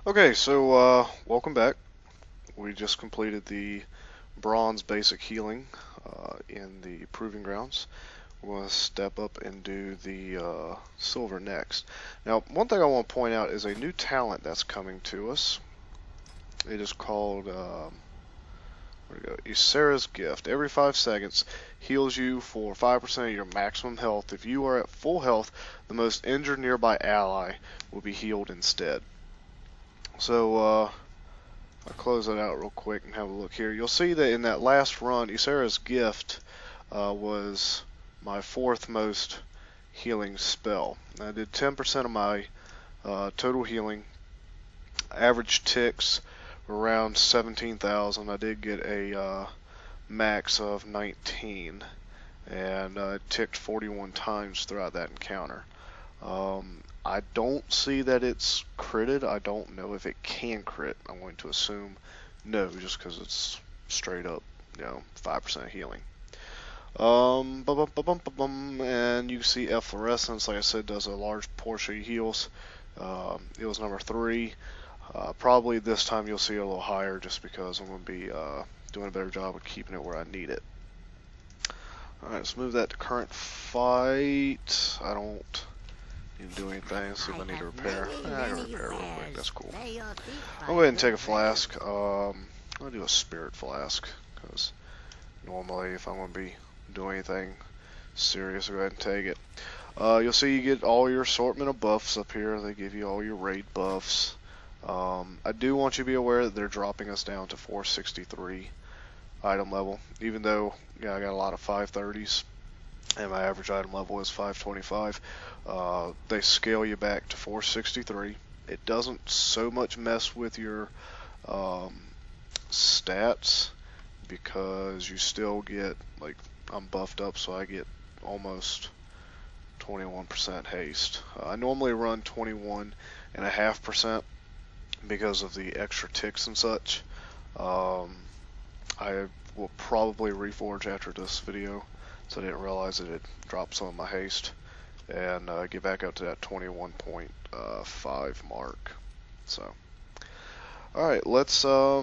Okay, so welcome back. We just completed the bronze basic healing in the proving grounds. We're going to step up and do the silver next. Now, one thing I want to point out is a new talent that's coming to us. It is called where to go? Ysera's Gift. Every 5 seconds heals you for 5% of your maximum health. If you are at full health, the most injured nearby ally will be healed instead. So I'll close that out real quick and have a look here. You'll see that in that last run, Ysera's Gift was my 4th most healing spell. I did 10% of my total healing. Average ticks around 17,000. I did get a max of 19, and it ticked 41 times throughout that encounter. I don't see that it's critted. I don't know if it can crit. I'm going to assume no, just because it's straight up, 5% healing. And you see efflorescence, like I said, does a large portion of heals. It was number 3. Probably this time you'll see it a little higher, just because I'm going to be doing a better job of keeping it where I need it. Alright, let's move that to current fight. I don't need to do anything. See if I need to repair. I can repair real quick. That's cool. I'll go ahead and take a flask. I'm going to do a spirit flask, because normally if I'm going to be doing anything serious, I'll go ahead and take it. You'll see you get all your assortment of buffs up here. They give you all your raid buffs. I do want you to be aware that they're dropping us down to 463 item level, even though I got a lot of 530s and my average item level is 525. They scale you back to 463. It doesn't so much mess with your stats, because you still get, like, I'm buffed up, so I get almost 21% haste. I normally run 21.5% because of the extra ticks and such. I will probably reforge after this video, so I didn't realize that it dropped some of my haste, and get back up to that 21.5 mark. So, alright, let's I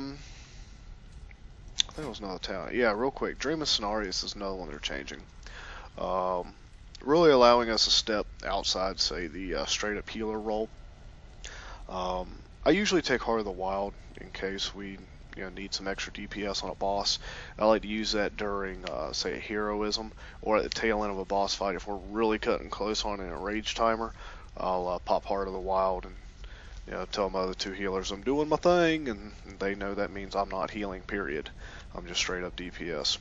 think it was another talent. Yeah, real quick, Dream of Cenarius is another one they're changing. Really allowing us to step outside, say, the straight up healer role. I usually take Heart of the Wild in case we need some extra DPS on a boss. I like to use that during, say, a heroism, or at the tail end of a boss fight. If we're really cutting close on a rage timer, I'll pop Heart of the Wild and tell my other 2 healers I'm doing my thing, and they know that means I'm not healing, period. I'm just straight up DPS.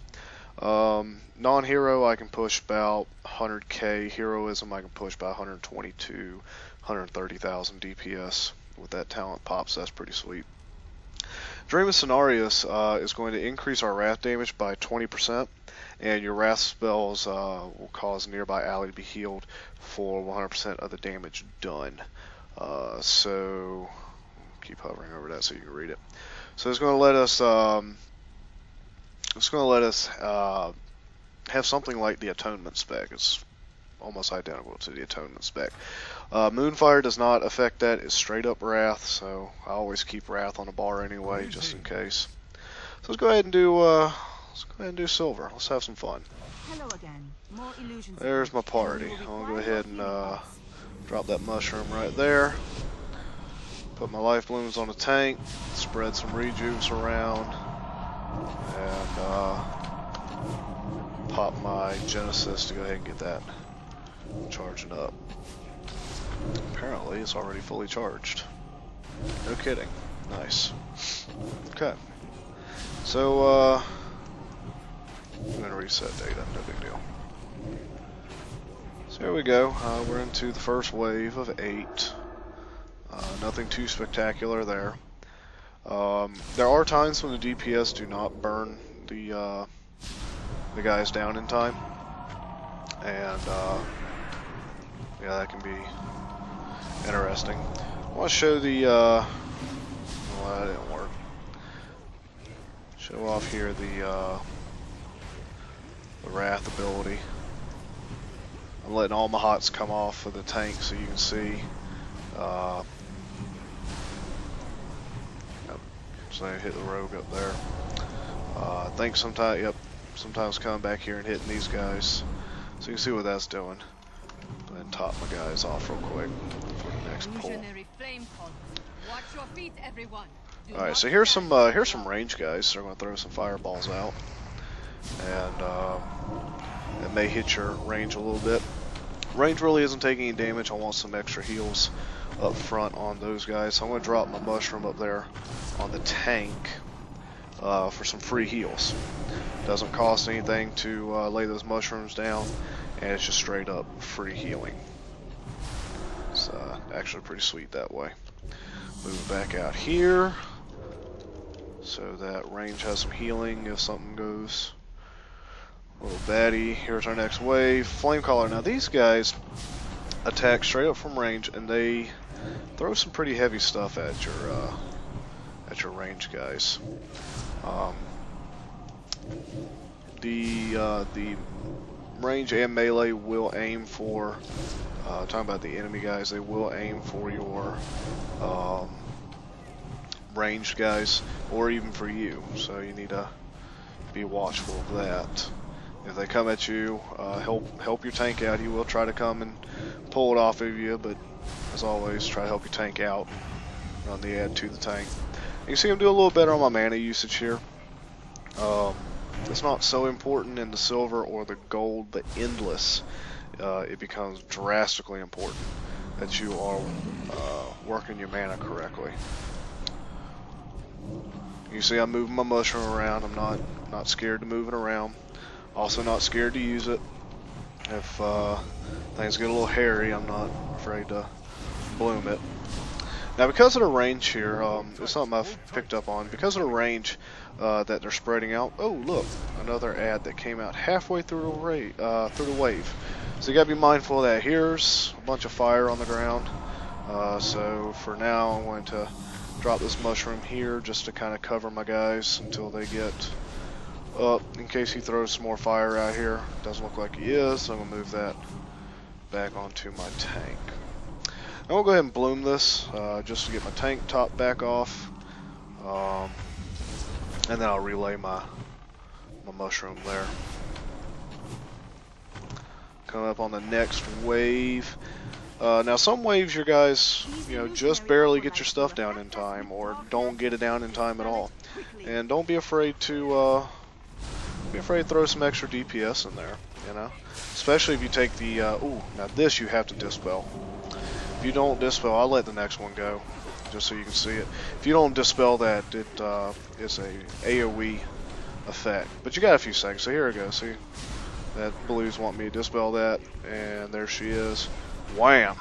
Non-hero, I can push about 100k. Heroism, I can push about 122, 130,000 DPS with that talent pops. That's pretty sweet. Dream of Cenarius is going to increase our wrath damage by 20%, and your wrath spells will cause nearby ally to be healed for 100% of the damage done. So keep hovering over that so you can read it. So it's going to let us have something like the Atonement spec. It's almost identical to the Atonement spec. Moonfire does not affect that. It's straight up Wrath, so I always keep Wrath on the bar anyway, just in case. So let's go ahead and do silver. Let's have some fun. Hello again. More illusions. There's my party. I'll go ahead and drop that mushroom right there. Put my life blooms on the tank. Spread some rejuves around, and pop my Genesis to go ahead and get that charging up. Apparently it's already fully charged. No kidding. Nice. Okay. So I'm going to reset data. No big deal. So here we go. We're into the first wave of 8. Nothing too spectacular there. There are times when the DPS do not burn the guys down in time, and yeah, that can be interesting. I want to show the well, that didn't work. Show off here the Wrath ability. I'm letting all my hots come off of the tank so you can see So I hit the rogue up there. I think sometimes coming back here and hitting these guys. So you can see what that's doing. Go ahead and top my guys off real quick for the next pull. Watch your feet, everyone. Alright, so here's some range guys. So they're going to throw some fireballs out. And it may hit your range a little bit. Range really isn't taking any damage. I want some extra heals up front on those guys. So I'm going to drop my mushroom up there on the tank for some free heals. Doesn't cost anything to lay those mushrooms down, and it's just straight up free healing. It's actually pretty sweet that way. Move back out here so that range has some healing if something goes a little batty. Here's our next wave. Flamecaller. Now these guys attack straight up from range, and they throw some pretty heavy stuff at your range guys. The range and melee will aim for, talking about the enemy guys, they will aim for your ranged guys, or even for you, so you need to be watchful of that. If they come at you, help your tank out. He will try to come and pull it off of you, but as always, try to help your tank out. Run the add to the tank. You can see him do a little better on my mana usage here. It's not so important in the silver or the gold, but endless, it becomes drastically important that you are working your mana correctly. You see I'm moving my mushroom around. I'm not scared to move it around. Also not scared to use it. If things get a little hairy, I'm not afraid to bloom it. Now because of the range here, it's something I've picked up on. Because of the range that they're spreading out. Oh look, another ad that came out halfway through the wave. So you gotta be mindful of that. Here's a bunch of fire on the ground. So for now I'm going to drop this mushroom here just to kind of cover my guys until they get up, in case he throws some more fire out here. Doesn't look like he is, so I'm gonna move that back onto my tank. I'm gonna go ahead and bloom this just to get my tank top back off, and then I'll relay my mushroom there. Coming up on the next wave. Now some waves your guys, just barely get your stuff down in time, or don't get it down in time at all. And don't be afraid to throw some extra DPS in there, especially if you take the now this you have to dispel. If you don't dispel, I'll let the next one go just so you can see it. If you don't dispel that, it's a AoE effect, but you got a few seconds. So here we go. See that blues want me to dispel that, and there she is. Wham!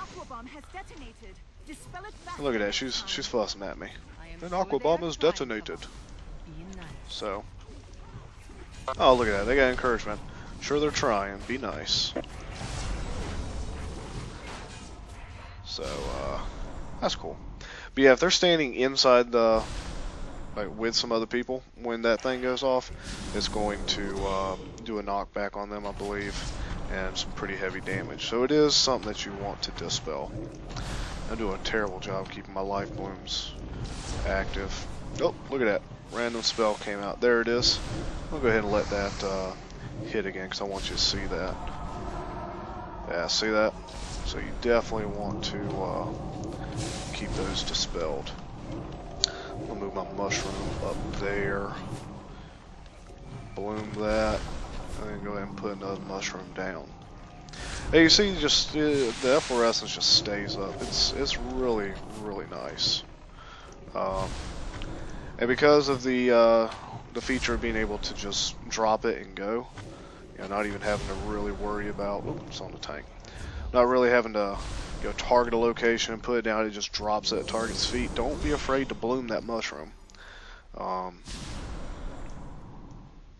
Look at that, she's fussing at me. An aqua bomb is detonated. So, oh look at that, they got encouragement. Sure, they're trying. Be nice. So that's cool. But yeah, if they're standing inside the with some other people when that thing goes off, it's going to do a knockback on them, I believe, and some pretty heavy damage. So it is something that you want to dispel. I do a terrible job keeping my life blooms active. Oh, look at that. Random spell came out. There it is. I'll go ahead and let that hit again because I want you to see that. Yeah, see that? So you definitely want to keep those dispelled. I'll move my mushroom up there. Bloom that. And then go ahead and put another mushroom down. Hey, you see, just the efflorescence just stays up. It's really nice. And because of the feature of being able to just drop it and go, not even having to really worry about. Oops, on the tank. Not really having to target a location and put it down. It just drops at target's feet. Don't be afraid to bloom that mushroom.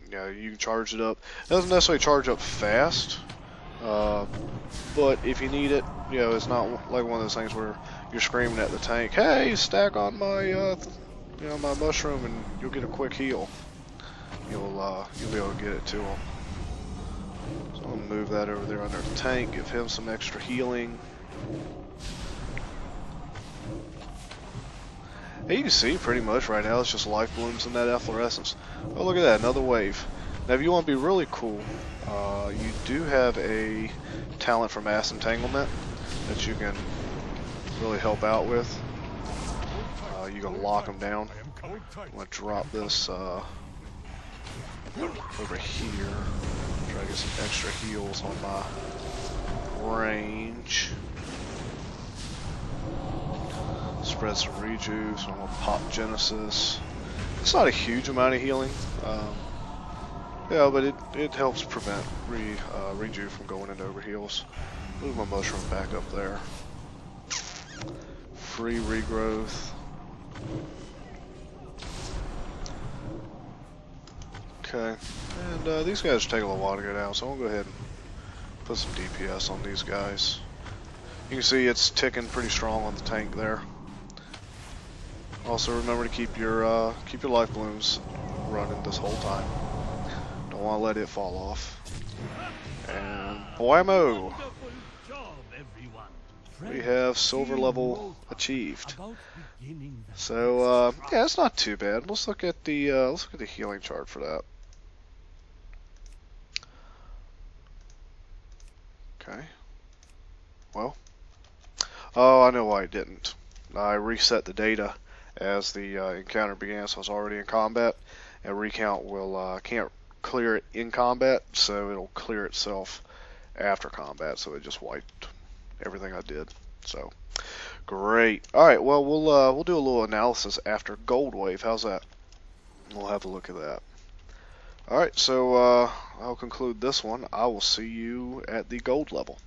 You can charge it up. It doesn't necessarily charge up fast, but if you need it, it's not like one of those things where you're screaming at the tank, "Hey, stack on my, my mushroom," and you'll get a quick heal. You'll be able to get it to him. So I'm gonna move that over there under the tank, give him some extra healing. you can see pretty much right now it's just life blooms and that efflorescence. Oh, look at that, another wave. Now if you want to be really cool, you do have a talent for mass entanglement that you can really help out with. You can lock them down. I'm going to drop this over here. Try to get some extra heals on my range. Spread some rejuve, so I'm going to pop Genesis. It's not a huge amount of healing. Yeah, but it helps prevent rejuve from going into overheals. Move my mushroom back up there. Free regrowth. Okay, and these guys take a little while to go down, so I'm going to go ahead and put some DPS on these guys. You can see it's ticking pretty strong on the tank there. Also remember to keep your life blooms running this whole time. Don't want to let it fall off. And blammo! We have silver level achieved. So yeah, it's not too bad. Let's look at the healing chart for that. Okay. Well, oh, I know why it didn't. I reset the data as the encounter began, so I was already in combat. And recount will can't clear it in combat, so it'll clear itself after combat. So it just wiped everything I did. So great. All right. Well, we'll do a little analysis after Gold Wave. How's that? We'll have a look at that. All right. So I'll conclude this one. I will see you at the gold level.